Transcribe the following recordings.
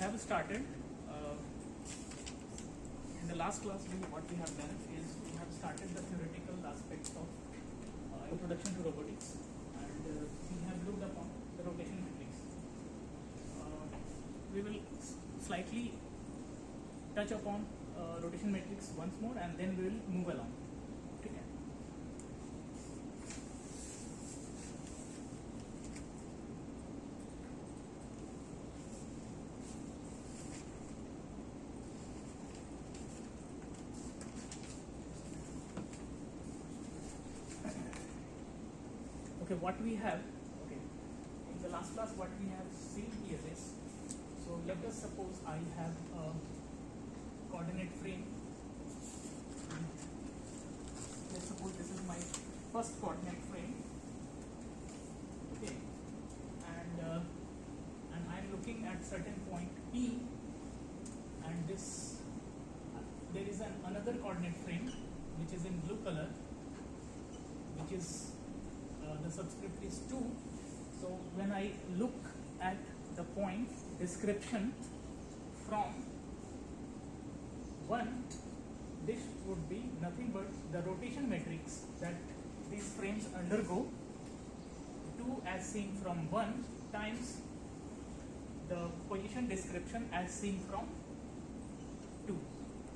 have started in the last class. What we have done is we have started the theoretical aspects of introduction to robotics, and we have looked upon the rotation matrix. We will slightly touch upon rotation matrix once more, and then we will move along. Okay. Okay, what we have, in the last class, what we have seen here is, so let us suppose I have a coordinate frame. Let's suppose this is my first coordinate frame. Okay, and I'm looking at certain point P, and this there is another coordinate frame which is in blue color, which is the subscript is 2. So when I look at the point description from 1, this would be nothing but the rotation matrix that these frames undergo, 2 as seen from 1 times the position description as seen from 2.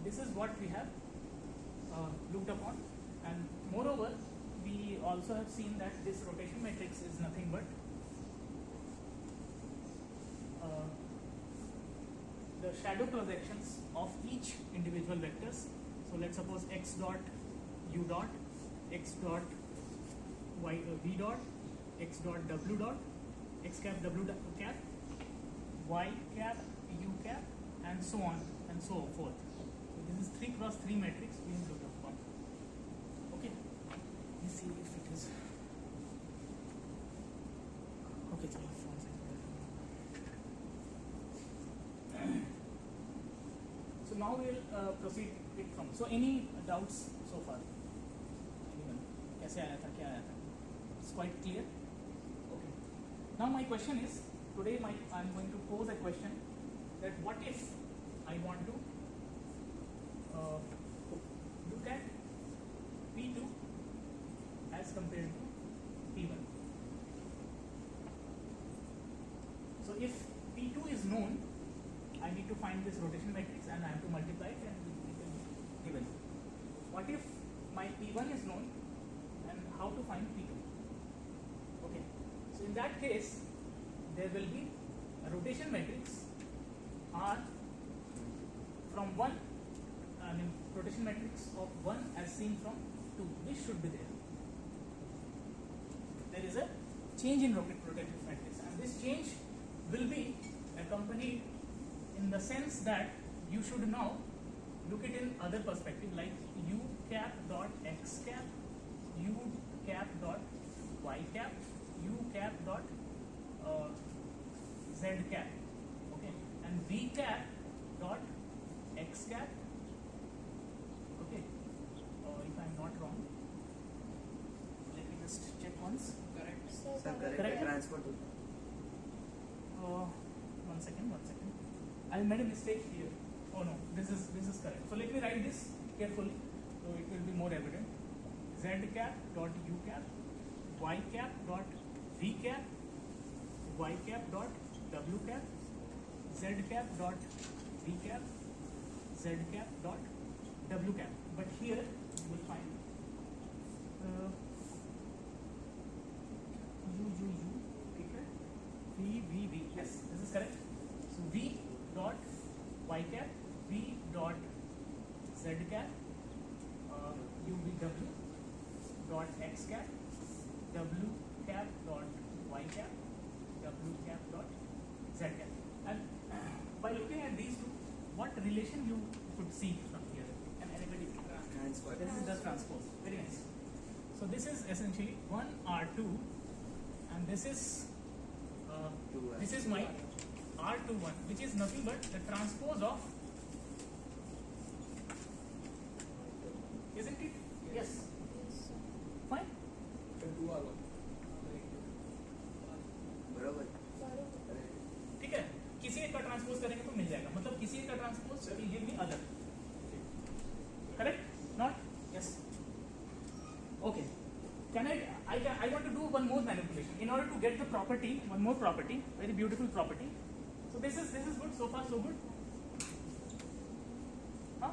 This is what we have looked upon, and moreover we also have seen that this rotation matrix is nothing but the shadow projections of each individual vectors. So let's suppose x dot u dot, x dot y v dot, x dot w dot, x cap w cap, y cap u cap, and so on and so forth. So this is 3x3 matrix we have looked upon. Okay. Let me see if it is okay. So now we will proceed with from. So any doubts so far? Anyone? कैसे आया था? क्या आया था? It's quite clear. Okay. Now my question is, today I'm going to pose a question that what if I want to look at P2 as compared to P1. So if P2 is known, I need to find this rotation matrix and I have to multiply it and it will be given. What if my P1 is known, and how to find P2? Okay. So in that case, there will be a rotation matrix R from 1, rotation matrix of 1 as seen from 2. This should be there. There is a change in rotation matrix, and this change will be accompanied in the sense that you should now look it in other perspective, like u cap dot x cap, u cap dot y cap, u cap dot z cap, okay, and v cap dot x cap, okay. If I am not wrong, let me just check once. Correct. Sir, correct. Transfer to. One second. I made a mistake here. Oh no, this is correct. So let me write this carefully, so it will be more evident. Z cap dot u cap, y cap dot v cap, y cap dot w cap, z cap dot v cap, z cap dot w cap. But here you will find u, okay, v. Yes, this is correct. So v dot y cap, v dot z cap, uv dot x cap, w cap dot y cap, w cap dot z cap. And by looking at these two, what relation you could see from here? Can anybody? Transfer. This is the transpose. Very nice. So this is essentially 1r2, and this is my R21, which is nothing but the transpose of, isn't it? Yes. Fine. बराबर. ठीक है, किसी एक का transpose करेंगे तो मिल that will give me other. Correct? Not? Yes. Okay. I want to do one more manipulation in order to get the property, one more property, very beautiful property. So this is good. So far so good. Huh?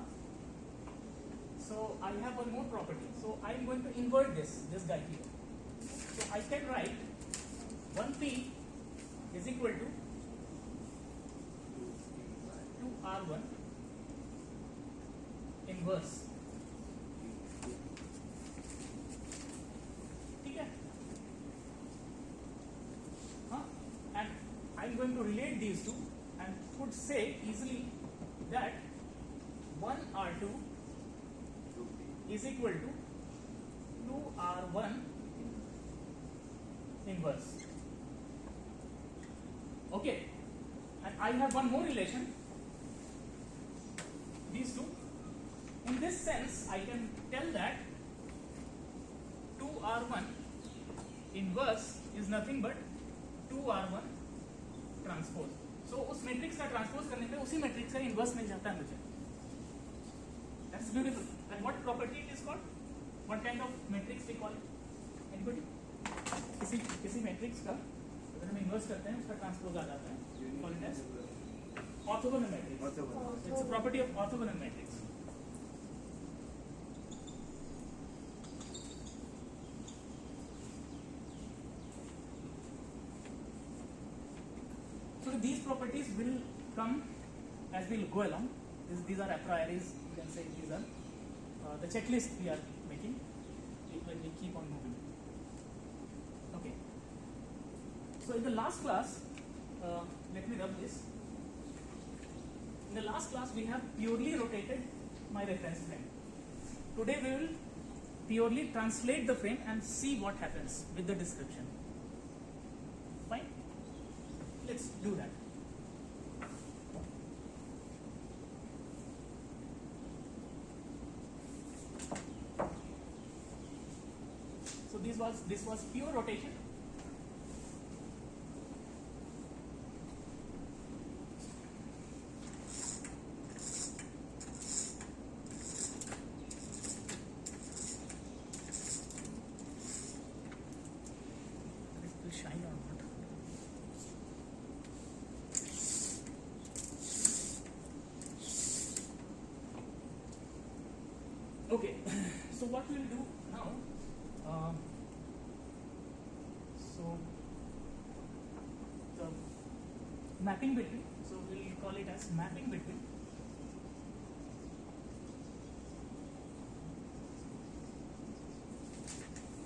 So I have one more property. So I am going to invert this guy here. So I can write 1p is equal to 2r1 inverse. Okay? Huh? And I'm going to relate these two and could say easily that 1r2 is equal to 2r1 inverse. Okay, and I have one more relation, these two. In this sense, I can tell that 2r1 inverse is nothing but 2r1 transpose. So उस matrix का transpose करने पे उसी matrix का inverse मिल जाता है मुझे. That's beautiful. And what property it is called? What kind of matrix we call it? Anybody? किसी मैट्रिक्स का अगर हम इन्वर्स करते हैं उसका ट्रांसपोज आ जाता है. Call it as orthogonal matrix. It's a property of orthogonal matrix. So these properties will come as we go along. These are a prioris. You can say these are the checklist we are making when we keep on moving. Okay. So in the last class, let me rub this. In the last class, we have purely rotated my reference frame. Today we will purely translate the frame and see what happens with the description. Fine? Let's do that. So this was pure rotation. Shine or not? Okay, so what we will do now, so the mapping between, so we will call it as mapping between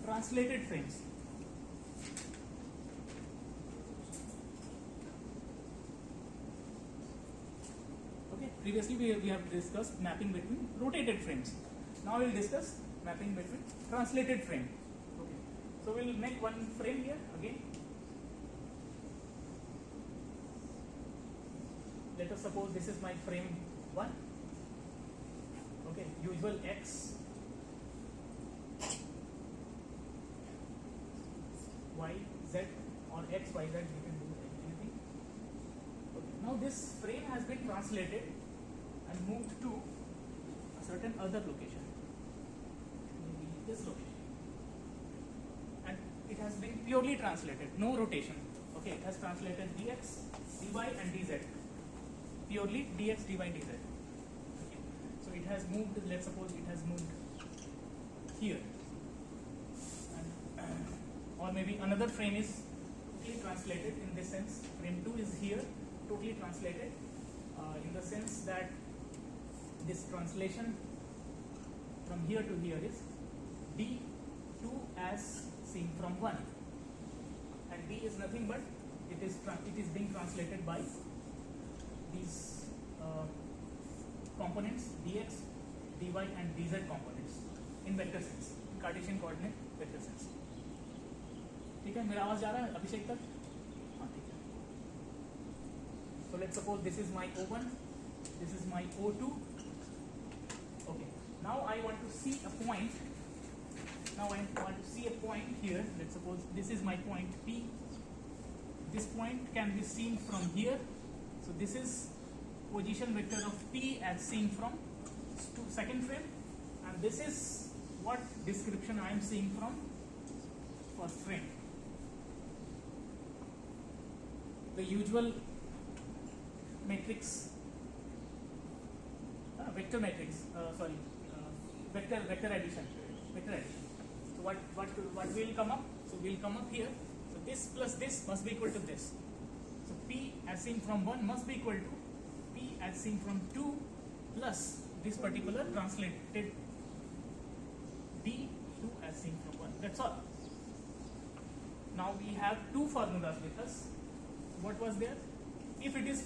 translated frames. Okay, previously we have discussed mapping between rotated frames. Now we will discuss mapping between translated frame. Okay, so we will make one frame here again. Let us suppose this is my frame 1. Okay, usual x, y, z or x, y, z, you can do anything. Okay. Now this frame has been translated and moved to a certain other location, maybe this location, and it has been purely translated, no rotation. Okay, it has translated dx, dy and dz, purely dx, dy, dz. Okay. So it has moved, let's suppose it has moved here, and or maybe another frame is totally translated in this sense. Frame 2 is here, totally translated in the sense that this translation from here to here is d2 as seen from 1, and d is nothing but it is being translated by these components dx, dy and dz components in vector sense, in Cartesian coordinate vector sense. ठीक है, मेरा आवाज जा रहा है अभिषेक तक? हाँ, ठीक है. So let's suppose this is my O1, this is my O2. Okay, now I want to see a point. Now I want to see a point here. Let's suppose this is my point P. This point can be seen from here. So this is position vector of P as seen from second frame, and this is what description I am seeing from first frame. The usual matrix, vector matrix, vector addition. So what will come up? So will come up here. So this plus this must be equal to this. So P as seen from 1 must be equal to P as seen from 2 plus this particular translated D2 as seen from 1. That's all. Now we have two formulas with us. What was there? If it is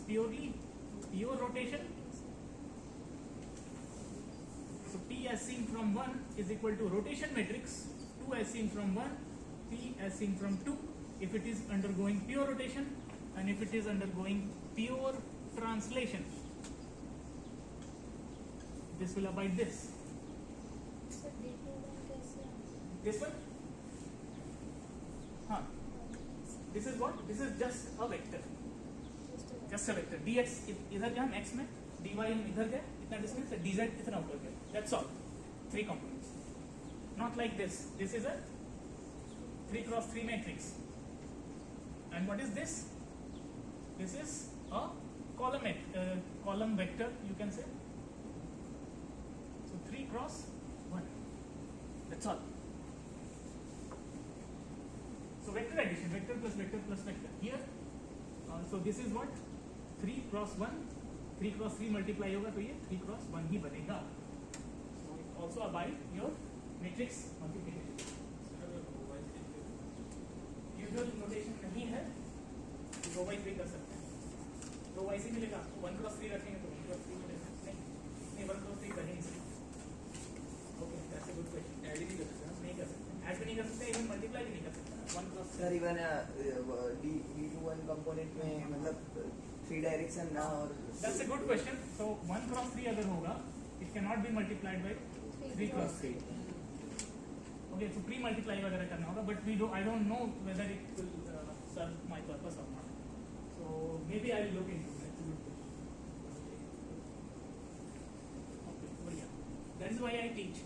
purely pure rotation. So P as seen from 1 is equal to rotation matrix 2 as seen from 1, P as seen from 2 if it is undergoing pure rotation, and if it is undergoing pure translation, this will abide this. So D21 कैसे आया? This one? Huh. This is what? This is just a vector. Just a vector. dx इधर गया x में, dy इधर गया, इतना distance है, dz इतना ऊपर गया. That's all. 3 components. Not like this. This is a 3 cross 3 matrix. And what is this? This is a column vector, you can say. So 3 cross 1. That's all. So vector addition, vector plus vector plus vector. Here, so this is what? 3 cross 1. 3 cross 3 multiply होगा तो ये 3 cross 1 ही बनेगा. So it also abide your matrix multiplication. Usual notation नहीं है, तो row wise भी कर सकते हैं. रो वाइज ही मिलेगा. 1 cross 3 रखेंगे तो 1 cross 3 मिलेगा. नहीं 1 cross 3 कर ही नहीं सकते. Okay, that's a good question. Add ही नहीं कर सकते. नहीं कर सकते. ऐड भी नहीं कर सकते. Even multiply भी नहीं कर सकते. 1 cross 3. Sir even D21 component में मतलब 3 डायरेक्शन ना और. That's a good question. So 1 cross 3 अगर होगा, it cannot be multiplied by 3 cross 3. Okay, so pre-multiply वगैरह करना होगा, but I don't know whether it will serve my purpose or not. So maybe I will look into it. That's a good question. Okay, बढ़िया. That is why I teach.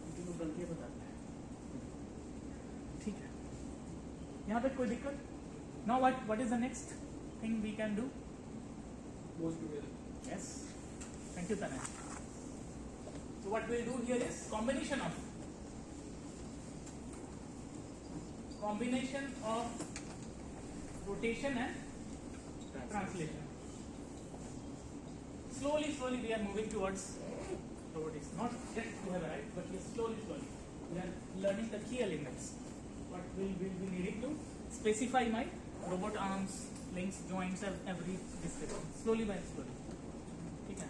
क्योंकि लोग गलतियाँ बताते हैं. ठीक है. यहाँ पे कोई दिक्कत? Now what is the next thing we can do? Goes together. Yes. Thank you, Tanay. So what we'll do here is combination of rotation and translation. Slowly we are moving towards robotics. Not yet we have arrived, but yes, slowly. We are learning the key elements. What will be needing to specify my robot arms, links, joints, every description. Slowly by slowly. ठीक है.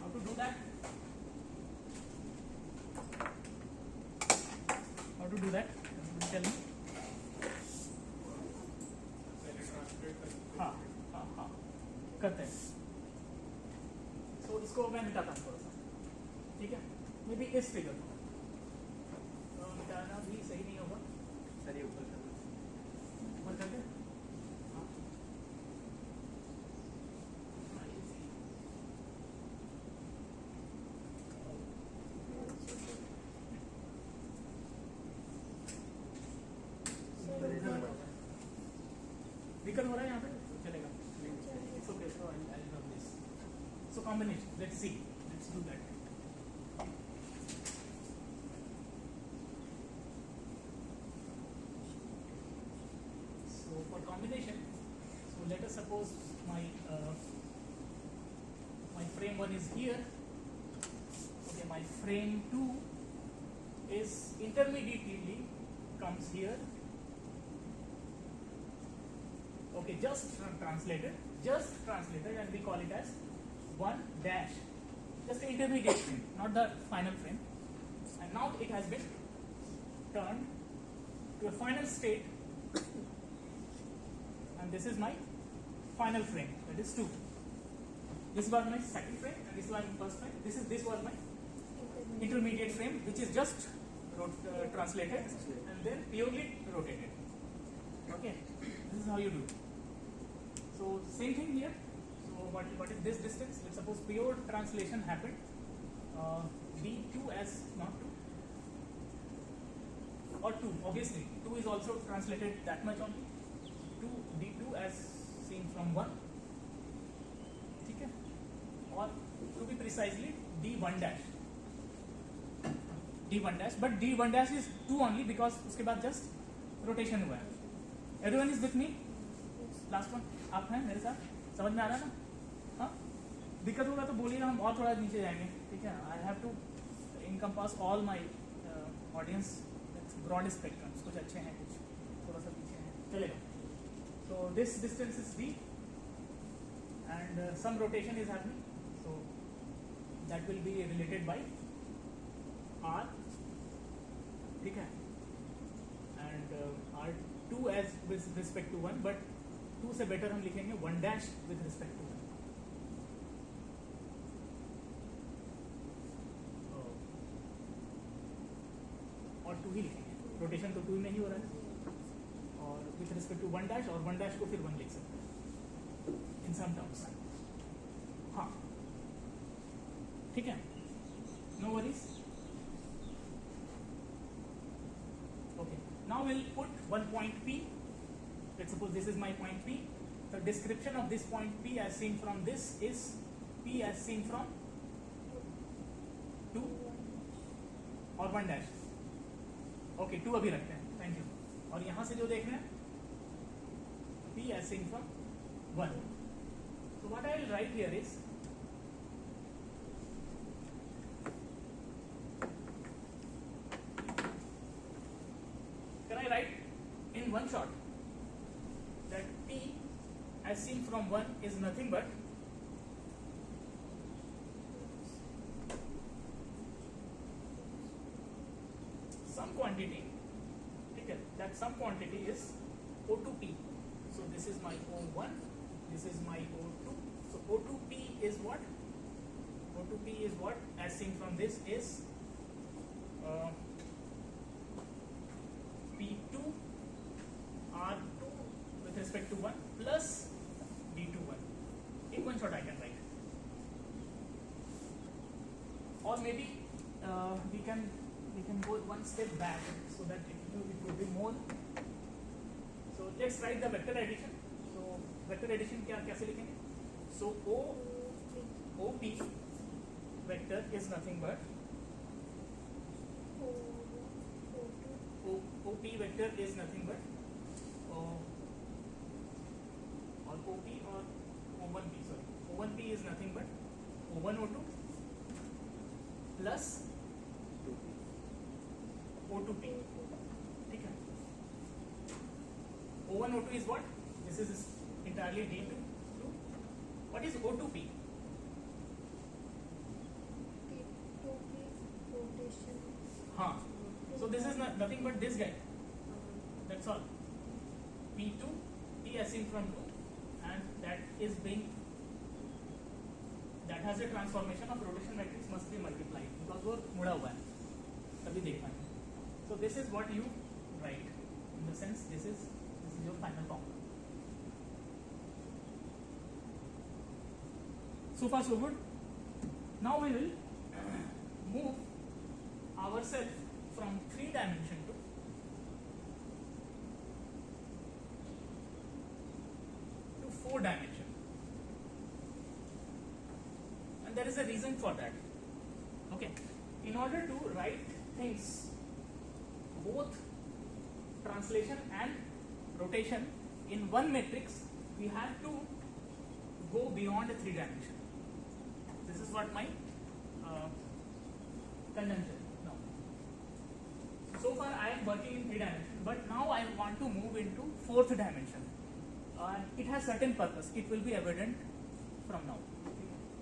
How to do that? How to do that? Tell me. हाँ करते हैं. So इसको मैं मिटाता हूँ थोड़ा सा. ठीक है. मे बी इस फिगर को मिटाना भी सही नहीं होगा. सर ये ऊपर कर दो. ऊपर करते हैं. हाँ. दिक्कत हो रहा है यहाँ पे? चलेगा. It's okay. So I'll rub this. So combination. Let's see. Let's do that. So for combination, so let us suppose my frame 1 is here. Okay, my frame 2 is intermediately comes here. Okay, just translated, and we call it as 1 dash, just the intermediate frame, not the final frame. And now it has been turned to a final state, and this is my final frame, that is 2. This was my second frame and this was my first frame. This was my intermediate frame, which is just translated and then purely rotated. Okay, this is how you do. So same thing here. So what is this distance? Let's suppose pure translation happened. D2 as not 2 or 2. Obviously 2 is also translated that much only. 2 D2 as seen from 1. Okay, or to be precisely D1 dash. D1 dash, but D1 dash is 2 only because उसके बाद just rotation हुआ है. Everyone is with me? Last one, आप हैं मेरे साथ? समझ में आ रहा है ना? हाँ? दिक्कत होगा तो बोलिएगा, हम और थोड़ा नीचे जाएंगे, ठीक है? I have to encompass all my audience with broad spectrum. कुछ अच्छे हैं, कुछ थोड़ा सा पीछे हैं, चलेगा. So this distance is D, and some rotation is happening. So that will be related by R. ठीक है, and R2 as with respect to 1, but 2 से better हम लिखेंगे 1 dash with respect to 1. और 2 ही लिखेंगे, रोटेशन तो 2 में ही हो रहा है, और with respect to 1 dash, और 1 dash को फिर 1 लिख सकते हैं in some terms. हाँ, ठीक है, no worries. Okay, now we'll put one point P. Let's suppose this is my point P. The description of this point P as seen from this is P as seen from 2 or 1 dash. Okay, 2 अभी रखते हैं, thank you. और यहाँ से जो देख रहे हैं P as seen from 1. So what I will write here is in one shot that P as seen from 1 is nothing but some quantity, okay, that some quantity is O2P. So this is my O1, this is my O2. So O2P is what? O2P is what as seen from this is P2 R2 with respect to 1 plus D21. In one shot I can write. Or maybe we can go one step back so that it will be more. So let's write the vector addition. So vector addition कैसे लिखेंगे? So OP vector is nothing but OP vector is nothing but or OP or O1P, sorry. O1P is nothing but O1 O2 plus O2P. ठीक है? O1 O2 is what? This is entirely D2. What is O2P? हाँ. So this is nothing but this guy. That's all. P2, P as seen from 2, and that has a transformation of rotation matrix must be multiplied because वो मुड़ा हुआ है, तभी देख पाएंगे. So this is what you write. In the sense, this is your final formula. So far so good. Now we will move ourselves from 3 dimension to 4 dimension, and there is a reason for that. Okay, in order to write things both translation and rotation in one matrix, we have to go beyond 3 dimension. This is what my conjunction. Now, so far I am working in 3 dimension, but now I want to move into 4th dimension. It has certain purpose. It will be evident from now.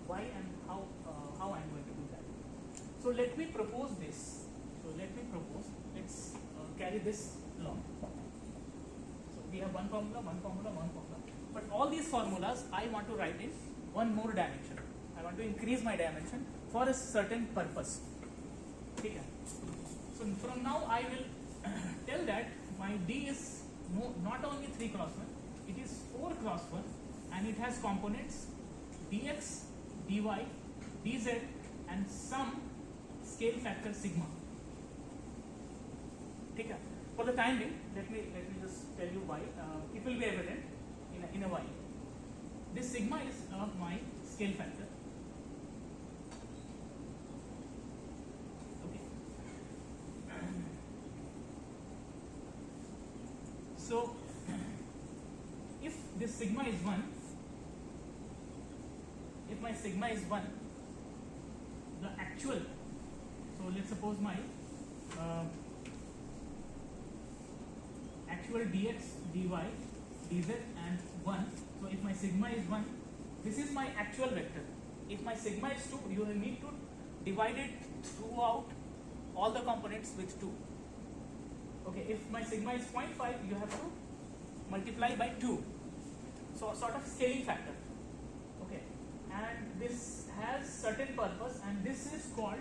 Why and how I am going to do that. So let me propose this. Let's carry this law. So we have one formula, but all these formulas I want to write in one more dimension. I want to increase my dimension for a certain purpose. Okay. So from now I will tell that my D is not only 3 cross 1, it is 4 cross 1, and it has components dx, dy, dz, and some scale factor sigma. Okay. For the time being, let me just tell you why. It will be evident in a while. This sigma is my scale factor. Okay. So, if this sigma is 1, if my sigma is 1, the actual, so let's suppose my actual dx, dy, dz and 1. So if my sigma is 1, this is my actual vector. If my sigma is 2, you will need to divide it throughout all the components with 2. Okay, if my sigma is 0.5, you have to multiply by 2. So sort of scaling factor. Okay, and this has certain purpose, and this is called,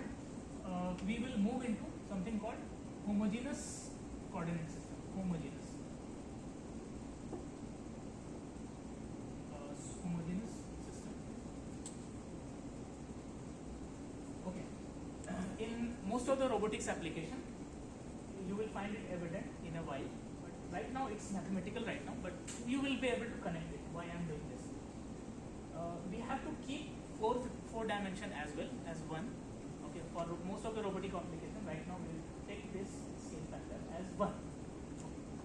we will move into something called homogeneous coordinate system. Homogeneous system. Okay. In most of the robotics application, you will find it evident in a while. But right now it's mathematical right now, but you will be able to connect it. Why I am doing this? We have to keep four dimension as well as 1. Okay. For most of the robotic application, right now we will take this scale factor as 1.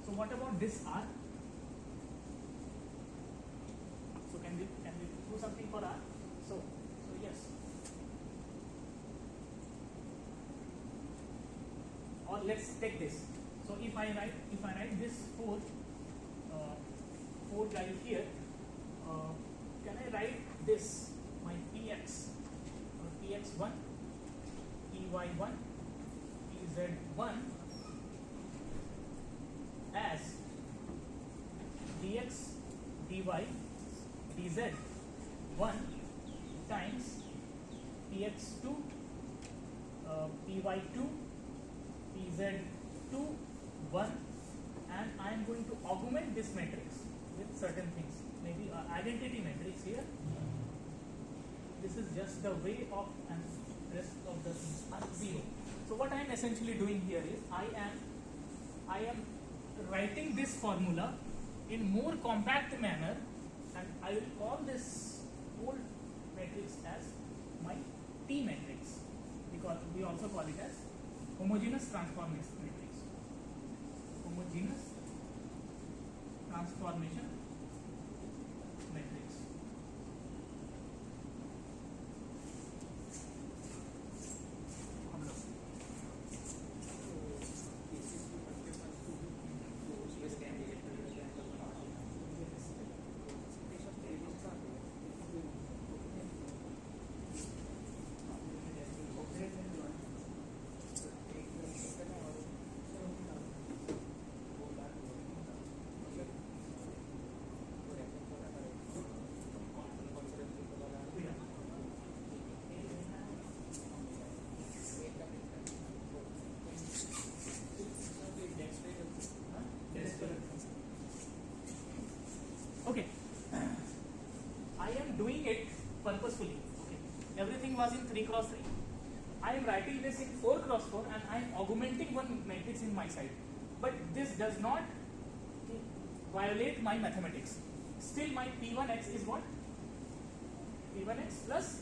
So what about this R? So can we do something for R? So yes. Or let's take this. So if I write this 4 guy here, can I write this, my px or px1, py1, pz1 as dx, dy, dz 1 times px2, py2, pz2 1, and I am going to augment this matrix with certain things, maybe identity matrix here. This is just the way of, and rest of the things are 0. So what I am essentially doing here is I am writing this formula in more compact manner, and I will call this whole matrix as my T matrix, because we also call it as homogeneous transformation matrix. Homogeneous transformation matrix. Okay, I am doing it purposefully. Okay, everything was in 3 cross 3. I am writing this in 4 cross 4, and I am augmenting one matrix in my side. But this does not violate my mathematics. Still, my P1x is what? P1x plus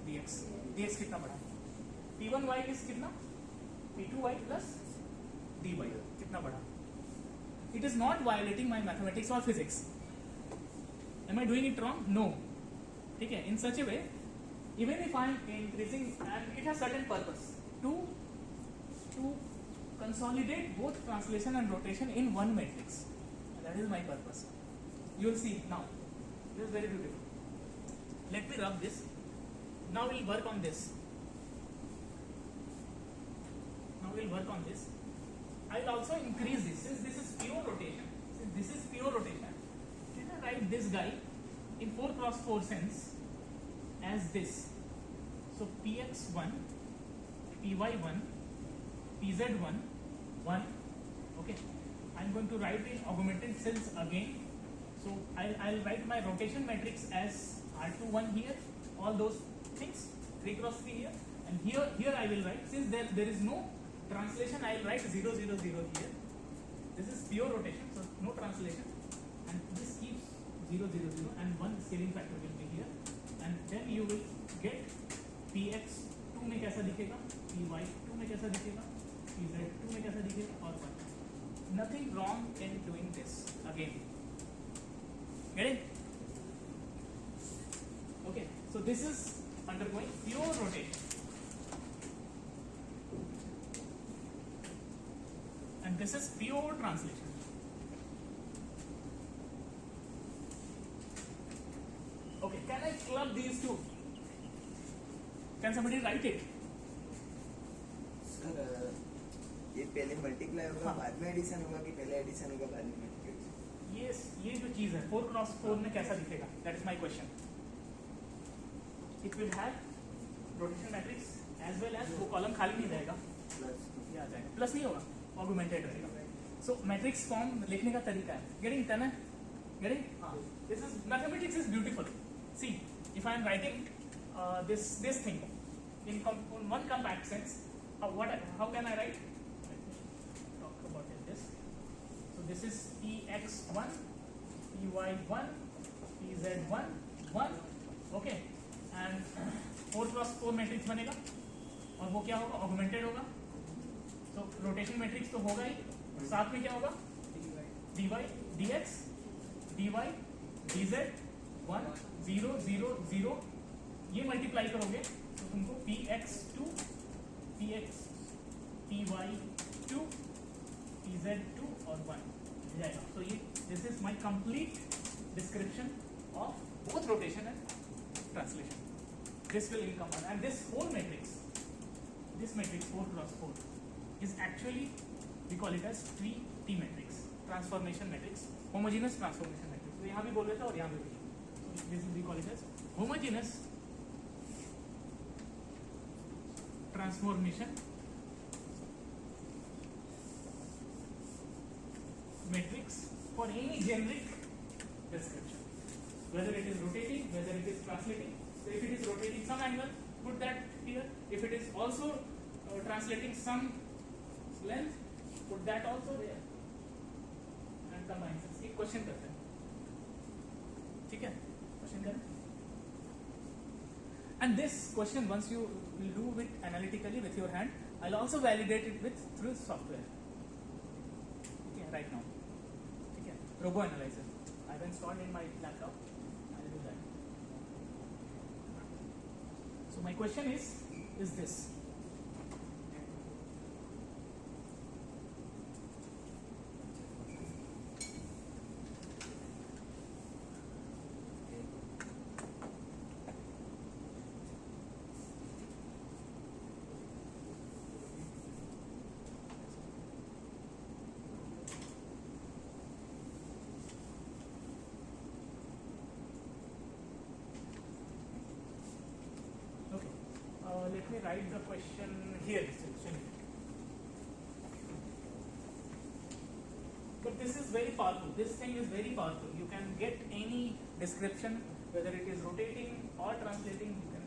dx. dx कितना बड़ा? P1y is कितना? P2y plus dy कितना बड़ा? It is not violating my mathematics or physics. Am I doing it wrong? No. Okay. In such a way, even if I am increasing, and it has certain purpose to consolidate both translation and rotation in one matrix. That is my purpose. You will see now. This is very beautiful. Let me rub this. Now we'll work on this. Now we'll work on this. I will also increase this. Since this is pure rotation, let me write this guy in 4 cross 4 sense, as this. So px1, py1, pz1, 1. Okay, I'm going to write in augmented cells again. So I'll write my rotation matrix as R21 here, all those things, 3 cross 3 here, and here I will write, since there is no translation, I will write 0 0 0 here. This is pure rotation, so no translation, and this keeps 0 0 0, and one scaling factor will be here, and then you will get px2 में कैसा दिखेगा, py2 में कैसा दिखेगा, pz2 में कैसा दिखेगा, और 1. Nothing wrong in doing this again. Get it? Okay, so this is undergoing pure rotation. And this is pure translation. Okay, can I club these two? Can somebody write it? Sir ये पहले multiply होगा हाँ. बाद में addition होगा कि पहले addition होगा बाद में मल्टीप्लाई? ये जो चीज है 4 क्रॉस 4 में कैसा दिखेगा? That is my question. It will have rotation matrix as well as वो कॉलम खाली नहीं रहेगा, प्लस ये आ जाएगा, प्लस नहीं होगा, ऑगमेंटेड रहेगा. So मैट्रिक्स फॉर्म लिखने का तरीका है. Getting done? Getting? This is mathematics is beautiful. See, if I am writing this thing in one compact sense, how can I write? Let me talk about this. So this is px1, py1, pz1, 1. Okay, and 4 cross 4 matrix बनेगा, और वो क्या होगा? Augmented होगा. तो rotation matrix तो होगा ही, साथ में क्या होगा? dy dx dy dz 1 0 0 0. ये मल्टीप्लाई करोगे तो तुमको px2 px py2 pz2 और 1 मिल जाएगा. So ये this is my complete description of both rotation and translation. This will come on, and this whole matrix, this matrix 4 cross 4 is actually, we call it as 3T matrix, transformation matrix, homogeneous transformation matrix. तो यहाँ भी बोल रहे थे और यहाँ भी. So this is, we call it as homogeneous transformation matrix for any generic description, whether it is rotating, whether it is translating. So if it is rotating some angle, put that here. If it is also translating some length, put that also there, and combine. एक question करते हैं, ठीक है? Question करें. And this question, once you will do it analytically with your hand, I'll also validate it through software. Okay, right now. Okay, Robo Analyzer. I've installed in my laptop. I'll do that. So my question is this. Let me write the question here. But this is very powerful. This thing is very powerful. You can get any description, whether it is rotating or translating. You can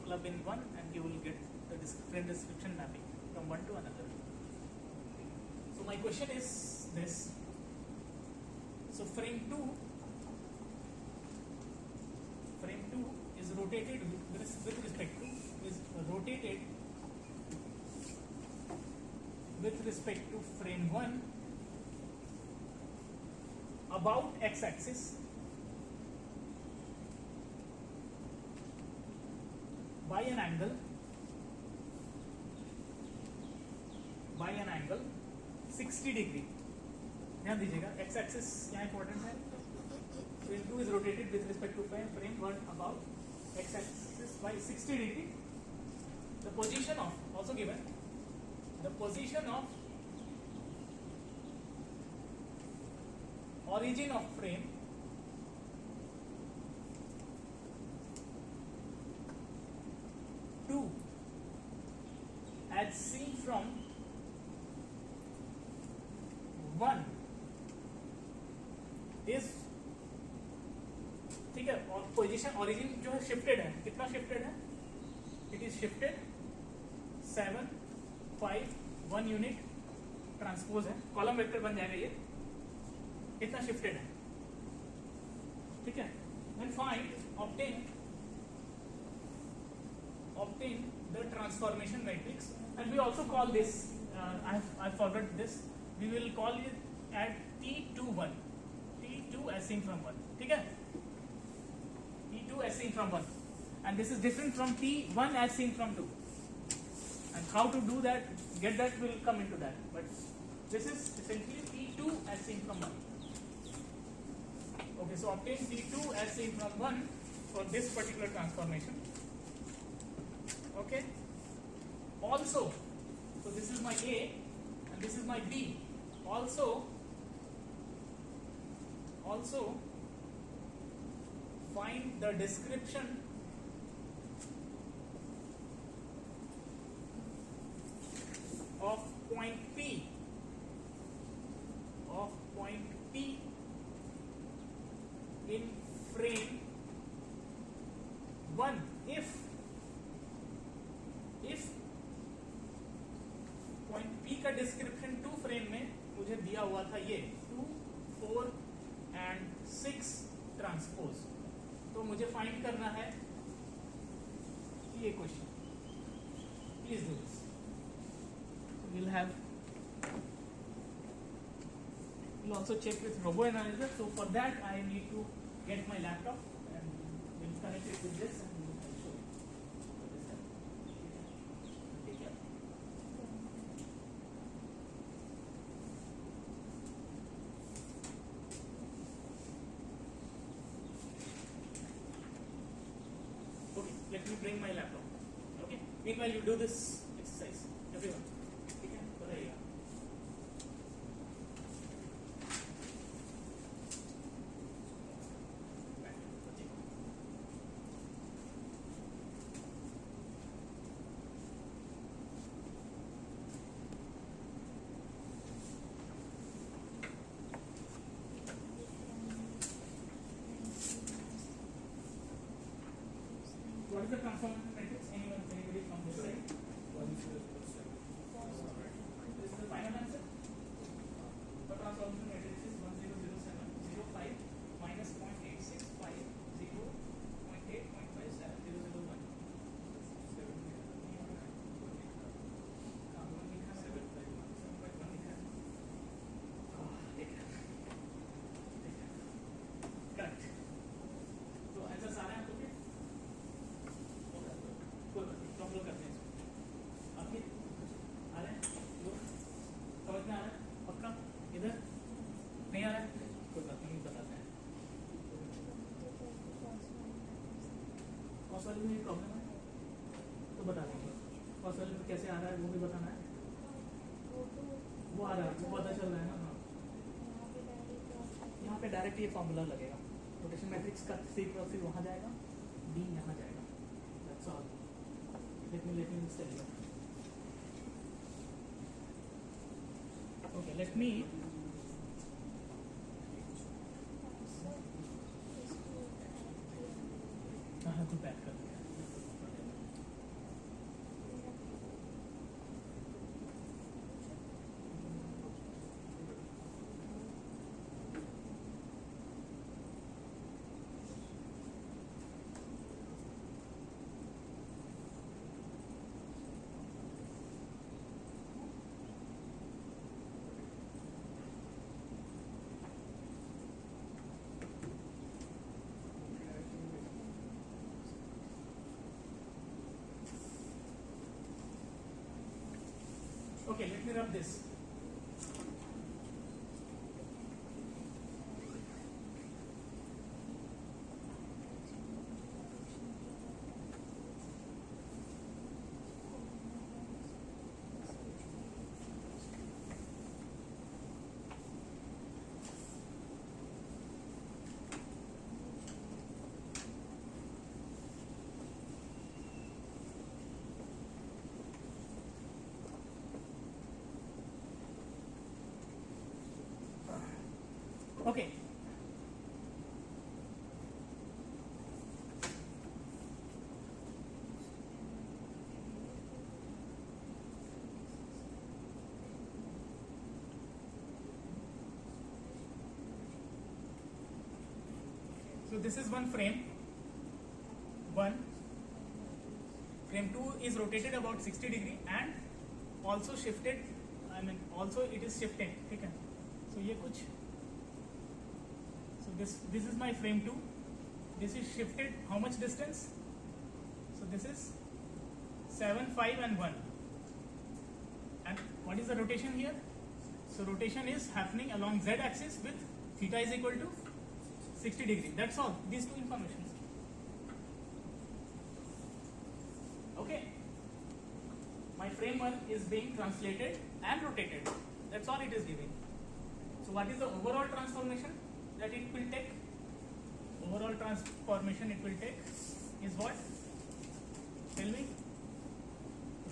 club in one, and you will get the different description mapping from one to another. So my question is this. So frame 2 is rotated with respect to respect to frame 1 about x-axis by an angle 60 degree. ध्यान दीजिएगा, x-axis क्या important है? Frame 2 is rotated with respect to frame 1 about x-axis by 60 degree. The position of, also given, the position of origin of frame as seen from 1 is, ठीक है, और position origin जो है shifted है, कितना shifted है, it is shifted 7 5 1 unit transpose है, column vector बन जाएगा ये, इतना शिफ्टेड है, ठीक है. Then find obtain the transformation matrix, and we also call this, I forgot this, we will call it at T21, T2 as seen from 1, ठीक है, T2 as seen from 1, and this is different from T1 as seen from 2, and how to do that, get that, will come into that, but this is essentially T2 as seen from 1. Okay, so obtain T2 as seen from 1 for this particular transformation. Okay. Also, so this is my A and this is my B. Also find the description of point P in frame 1 if point P का description 2 frame में मुझे दिया हुआ था ये 2 4 and 6 transpose, तो मुझे find करना है ये question. Please do this. We'll also check with robo analyzer. So for that I need to get my laptop and we'll connect it with this and I'll show you. Take care. Okay, let me bring my laptop. Okay. Meanwhile you do this exercise, everyone. ठीक है, बताइएगा. What is the transformation matrix? Anybody from this side? 107. This is the final answer. The transformation matrix is 100705 minus 0.865 0.8.57 001. Correct. तो ऐसा सारा है आपको कोई बात नहीं, तो हम लोग करते हैं इसको. आपके आ रहे हैं लोग, समझ में आ रहा है पक्का? इधर नहीं आ रहा है, कोई बात नहीं, बताते हैं. कौन वाले में प्रॉब्लम है तो बता देंगे. कौन वाले में कैसे आ रहा है वो भी बताना है. वो आ रहा है, वो पता चल रहा है ना. हाँ, यहाँ पे डायरेक्ट ये फॉर्मूला लगेगा. रोटेशन मैट्रिक्स का C क्रॉस C वहाँ जाएगा, D यहाँ जाएगा. That's all. Let me tell you. Okay, let me. हाँ, तो बैक कर दिया. Okay, let me rub this. Okay. So this is one frame. Frame 2 is rotated about 60 degree and also shifted. I mean, also it is shifted. Okay. So ये कुछ. So this is my frame 2. This is shifted. How much distance? So this is 7, 5, and 1. And what is the rotation here? So rotation is happening along z-axis with theta is equal to 60 degree. That's all. These two informations. Okay. My frame 1 is being translated and rotated. That's all it is giving. So what is the overall transformation that it will take? Overall transformation it will take is what? Tell me.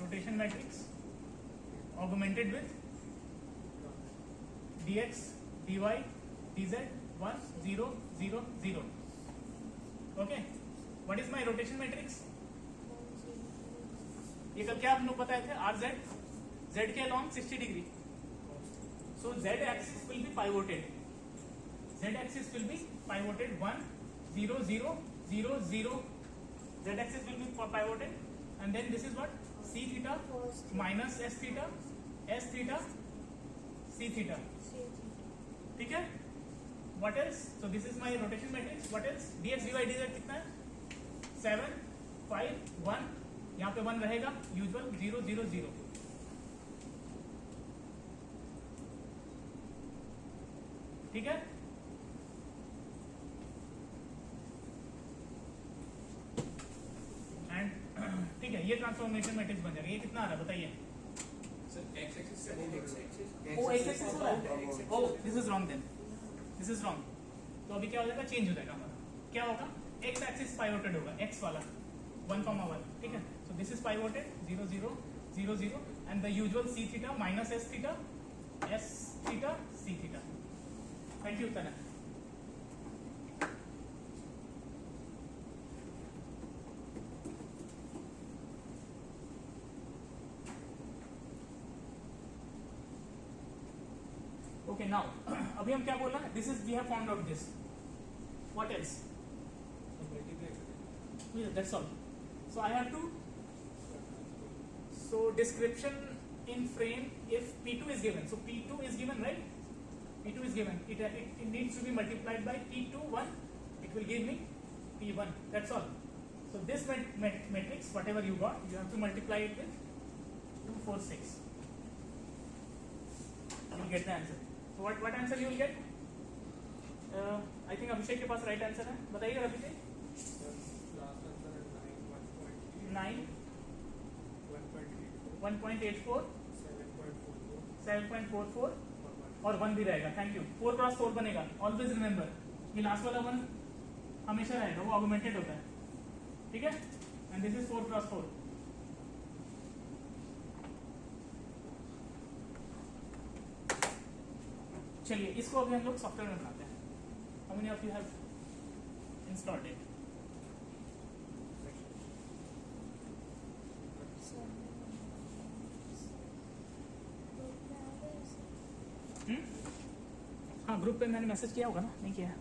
Rotation matrix augmented with dx, dy, dz, 1, 0, 0, 0. Okay. What is my rotation matrix? ये कल क्या आप लोग बताए थे? RZ, Z के along 60 degree. So Z axis will be pivoted. Z axis will be pivoted 1, 0, 0, 0, 0. Z axis will be pivoted, and then this is what? C theta minus S theta, S theta, C theta. ठीक है? What else? So this is my rotation matrix. What else? dx, dy, dz कितना है? 7, 5, 1. यहाँ पे 1 रहेगा. Usual 0, 0, 0. ठीक है? And ठीक है, ये ट्रांसफॉर्मेशन मैट्रिक्स बन जाएगा. ये कितना आ रहा है बताइए? Oh, x axis हो रहा है. Oh, this is wrong then. This is wrong. तो अभी क्या हो जाएगा? चेंज हो जाएगा हमारा. क्या होगा? x axis pivoted होगा. x वाला 1,1. ठीक है? So this is pivoted 0, 0, 0, 0, and the usual c theta minus s theta, s theta, c theta. Thank you, Tana. Okay, now अभी हम क्या बोल रहे हैं? This is we have found out this. What else? Yeah, that's all. So I have to. So description in frame if P2 is given. So P2 is given, right? P2 is given. It needs to be multiplied by P21. It will give me P1. That's all. So this matrix, whatever you got, you have to multiply it with 2, 4, 6. You will get the answer. So what answer you will get? I think Abhishek के पास right answer है. बताइए Abhishek. 9, 1.84, 7.44 और 1 भी रहेगा. Thank you. 4 cross 4 बनेगा. Always remember ये last वाला 1 हमेशा रहेगा. वो ऑगमेंटेड होता है. ठीक है? And this is 4 cross 4. चलिए इसको अभी हम लोग सॉफ्टवेयर में बनाते हैं. How many of you have installed it? हाँ, ग्रुप पे मैंने मैसेज किया होगा ना? नहीं किया है?